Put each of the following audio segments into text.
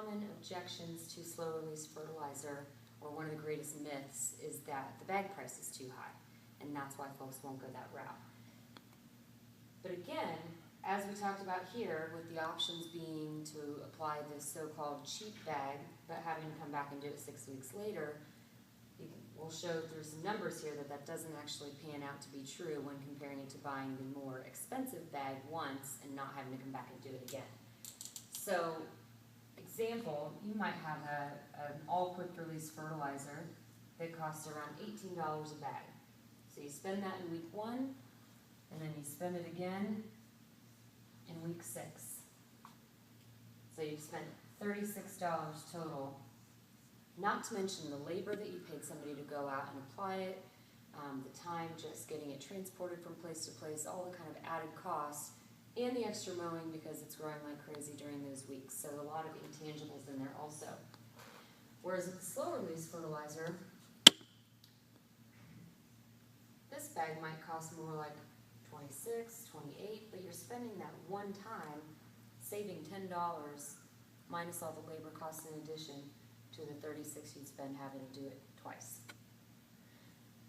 common objections to slow release fertilizer, or one of the greatest myths, is that the bag price is too high, and that's why folks won't go that route. But again, as we talked about here, with the options being to apply this so-called cheap bag, but having to come back and do it 6 weeks later, we'll show through some numbers here that that doesn't actually pan out to be true when comparing it to buying the more expensive bag once and not having to come back and do it again. So, example, you might have an all quick release fertilizer that costs around $18 a bag. So you spend that in week 1, and then you spend it again in week 6. So you've spent $36 total, not to mention the labor that you paid somebody to go out and apply it, the time just getting it transported from place to place, all the kind of added costs, and the extra mowing because it's growing like crazy during those weeks. So a lot of intangibles in there also. Whereas with the slow release fertilizer, this bag might cost more like $26, $28, but you're spending that one time, saving $10 minus all the labor costs in addition to the $36 you'd spend having to do it twice.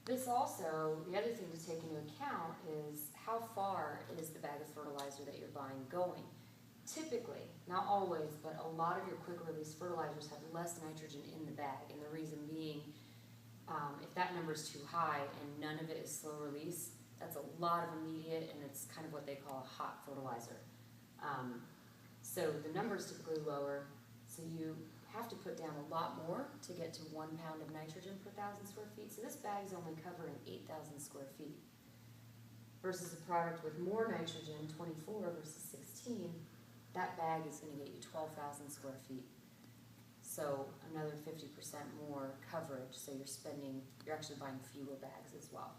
This also, the other thing to take into account is how far is the bag of fertilizer that you're buying going. Typically, not always, but a lot of your quick release fertilizers have less nitrogen in the bag, and the reason being, if that number is too high and none of it is slow release, that's a lot of immediate, and it's kind of what they call a hot fertilizer. So the number is typically lower, so you have to put down a lot more to get to 1 pound of nitrogen per 1,000 square feet. So this bag is only covering 8,000 square feet. Versus a product with more nitrogen, 24 versus 16, that bag is going to get you 12,000 square feet. So another 50% more coverage, so you're actually buying fewer bags as well.